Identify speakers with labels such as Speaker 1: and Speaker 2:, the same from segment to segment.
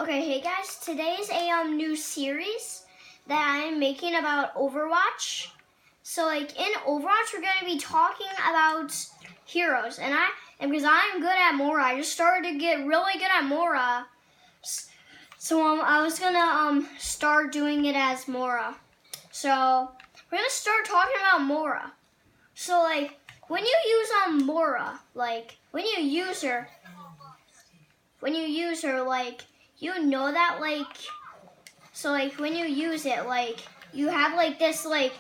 Speaker 1: Okay, hey guys, today's a new series that I'm making about Overwatch. So like in Overwatch, we're gonna be talking about heroes, and because I'm good at Moira, I just started to get really good at Moira. So I was gonna start doing it as Moira. So we're gonna start talking about Moira. So like when you use Moira, like when you use her, like you know that like, so like when you use it, like you have like this like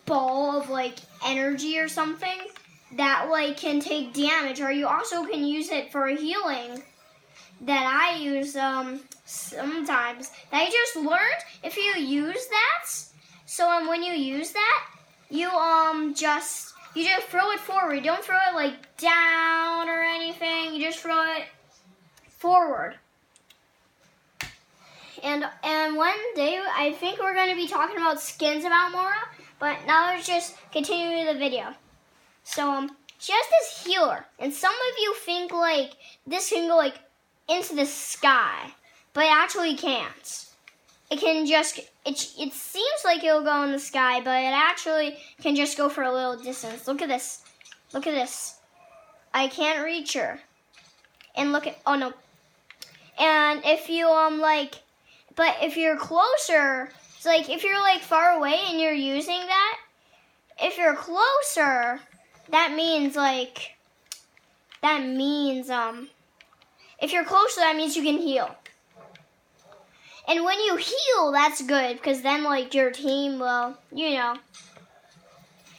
Speaker 1: ball of like energy or something that like can take damage, or you also can use it for healing that I use sometimes. That I just learned if you use that. So when you use that, you just throw it forward. You don't throw it like down or anything. You just throw it forward. And one day I think we're going to be talking about skins about Moira, but now let's just continue the video. So she has this healer, and some of you think like this can go like into the sky, but it actually can't. It can just, it seems like it'll go in the sky, but it actually can just go for a little distance. Look at this. Look at this. I can't reach her. And look at, oh no. And if you but if you're closer, it's like if you're like far away and you're using that, if you're closer, that means if you're closer, that means you can heal. And when you heal, that's good, because then like your team will,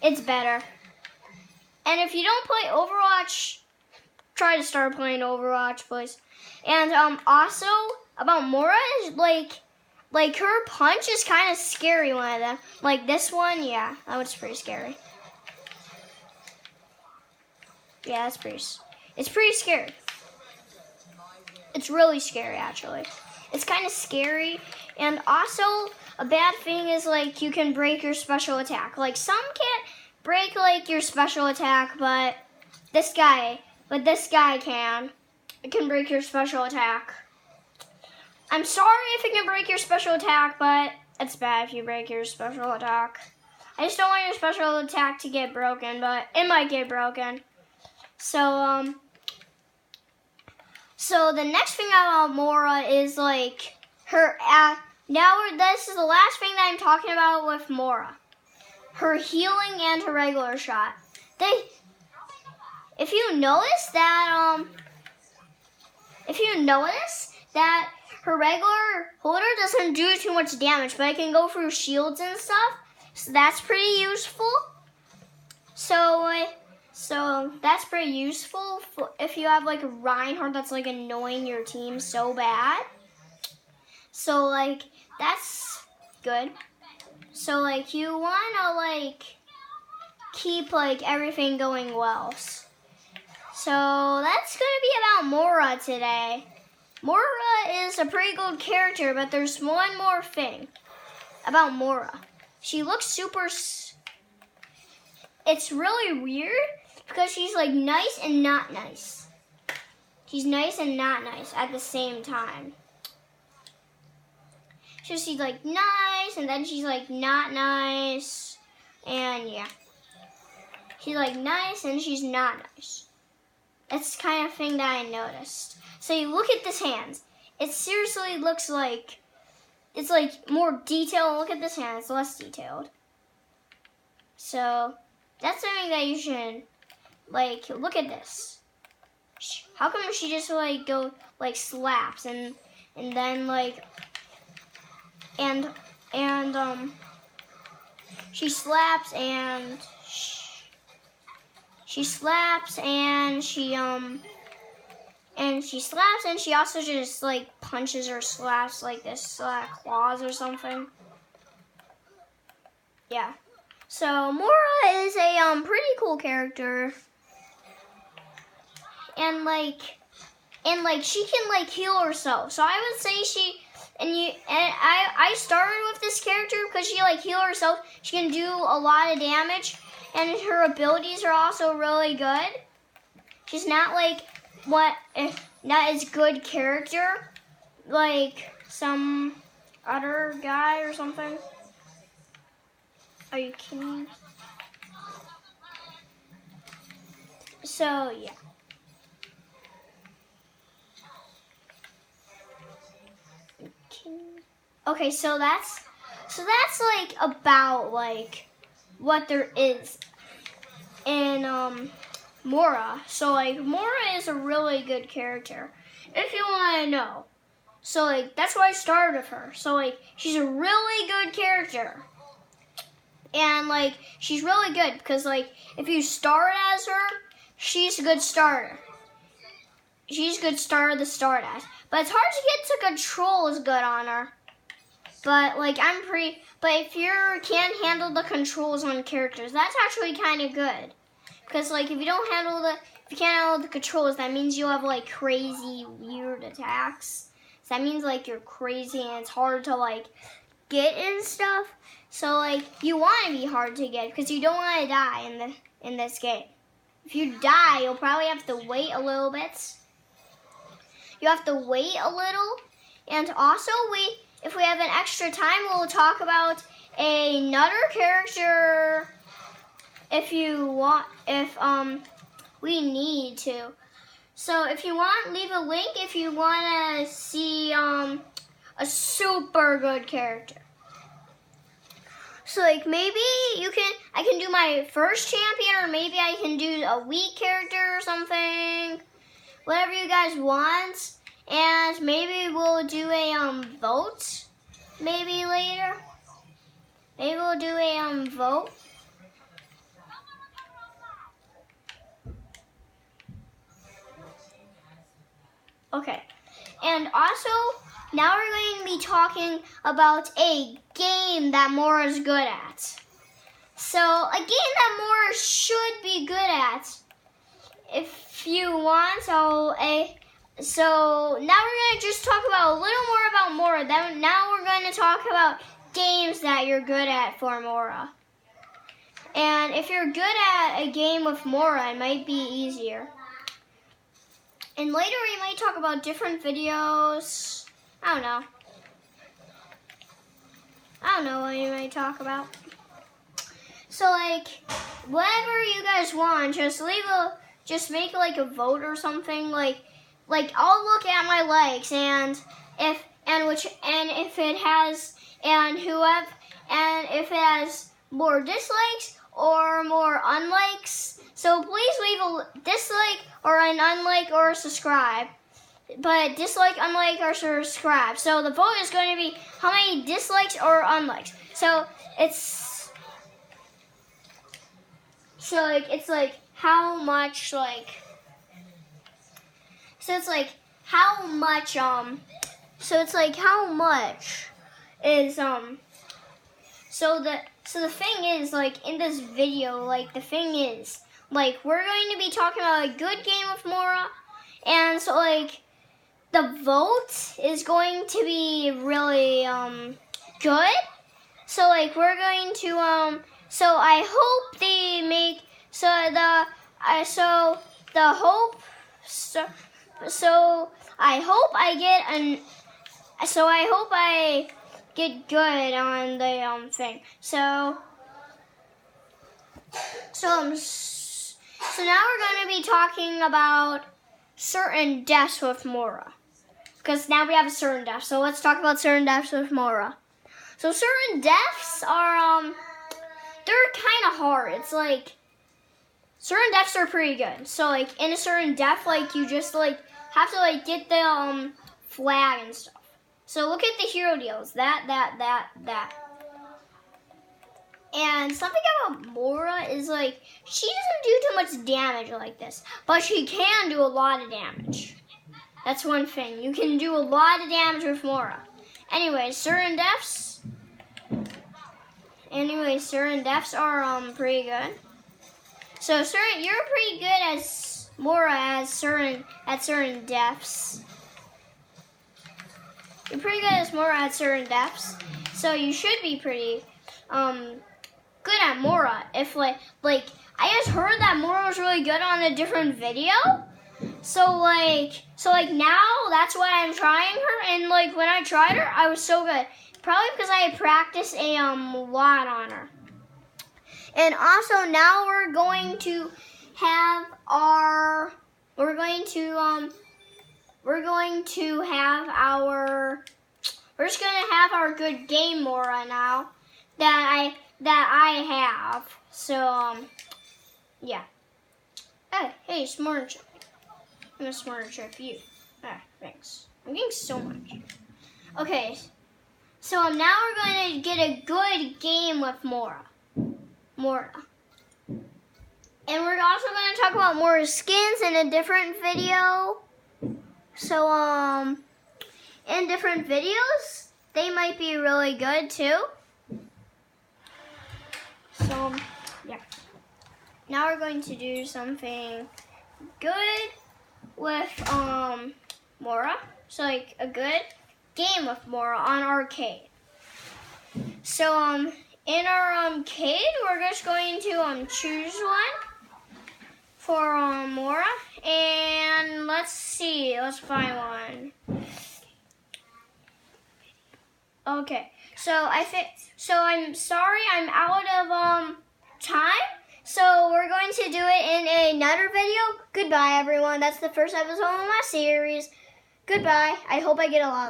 Speaker 1: it's better. And if you don't play Overwatch, try to start playing Overwatch, please. And also about Moira is like her punch is kind of scary. One of them, like this one, yeah, that one's pretty scary. Yeah, it's pretty scary. It's really scary, actually. It's kind of scary, and also a bad thing is like you can break your special attack. Like some can't break like your special attack, but this guy can. It can break your special attack. I'm sorry if it can break your special attack, but it's bad if you break your special attack. I just don't want your special attack to get broken, but it might get broken. So the next thing about Moira is like her. This is the last thing that I'm talking about with Moira. Her healing and her regular shot. If you notice that her regular holder doesn't do too much damage, but it can go through shields and stuff. So that's pretty useful. So that's pretty useful if you have like a Reinhardt that's like annoying your team so bad. So like that's good. So like you wanna like keep like everything going well. So that's gonna be about Moira today. Moira is a pretty good character, but there's one more thing about Moira. She looks super. It's really weird because she's like nice and not nice. She's nice and not nice at the same time. So she's like nice, and then she's like not nice, and yeah. She's like nice, and she's not nice. That's the kind of thing that I noticed. So you look at this hand. It seriously looks like, it's like more detailed. Look at this hand, it's less detailed. So that's something that you should, like, look at this. How come she just like go, like slaps and then like, and she slaps and she slaps and she slaps, and she also just like punches or slaps like this claws or something. Yeah. So Moira is a pretty cool character, and she can like heal herself. So I would say I started with this character because she like heal herself. She can do a lot of damage, and her abilities are also really good. She's not like not as good character, like some other guy or something. Are you kidding? So yeah. Okay, so that's like about like what there is in Moira. So like Moira is a really good character, if you want to know. So like that's why I started with her. So like she's a really good character. And like she's really good because like if you start as her, she's a good starter. She's a good starter to start as. But it's hard to get to control as good on her. But like but if you can't handle the controls on characters, that's actually kind of good. Because like if you can't handle the controls, that means you have like crazy weird attacks. So that means like you're crazy and it's hard to like get and stuff. So like you want to be hard to get because you don't want to die in this game. If you die, you'll probably have to wait a little bit. You have to wait a little, and also if we have an extra time, we'll talk about another character if we need to. So if you want, leave a link if you want to see a super good character. So like maybe I can do my first champion, or maybe I can do a weak character or something. Whatever you guys want. And maybe we'll do a vote maybe later. Maybe we'll do a vote. Okay. And also, now we're going to be talking about a game that Moira's good at. So, a game that Moira should be good at. If you want, so now we're going to just talk about a little more about Moira. Now we're going to talk about games that you're good at for Moira. And if you're good at a game with Moira, it might be easier. And later we might talk about different videos. I don't know what you might talk about. So like, whatever you guys want, just make like a vote or something. Like I'll look at my likes and if it has more dislikes or more unlikes. So please leave a dislike or an unlike or a subscribe. But dislike, unlike, or subscribe. So the vote is going to be how many dislikes or unlikes. So it's like how much like. So it's like how much So it's like how much is So the thing is like in this video like the thing is like we're going to be talking about a good game of Moira, and so like the vote is going to be really good. So like we're going to so I hope they make so I hope I get good on the thing. So now we're going to be talking about certain deaths with Moira. Because now we have a certain death. So let's talk about certain deaths with Moira. So certain deaths are they're kind of hard. It's like certain deaths are pretty good. So like in a certain death, like you just like have to like get the flag and stuff. So look at the hero deals. That. And something about Moira is like she doesn't do too much damage like this, but she can do a lot of damage. That's one thing. You can do a lot of damage with Moira. Anyway, certain deaths are pretty good. So you're pretty good as Moira at certain deaths. You're pretty good as Moira at certain deaths. So you should be pretty good at Moira. If like I just heard that Moira was really good on a different video. So like now that's why I'm trying her, and like when I tried her, I was so good. Probably because I practiced a lot on her. And also now we're going to have our we're just gonna have our good game Moira now that I have. So yeah. Hey, smarter chip. I'm a smarter chip. You. Thanks. I'm getting so much. Okay. So now we're going to get a good game with Moira. And we're also going to talk about more skins in a different video. So in different videos, they might be really good too. So yeah. Now we're going to do something good with Moira. So like a good game with Moira on arcade. So in our arcade, we're just going to choose one for Moira, and let's see, let's find one. Okay, so I'm sorry I'm out of time. So we're going to do it in another video. Goodbye, everyone. That's the first episode of my series. Goodbye. I hope I get a lot.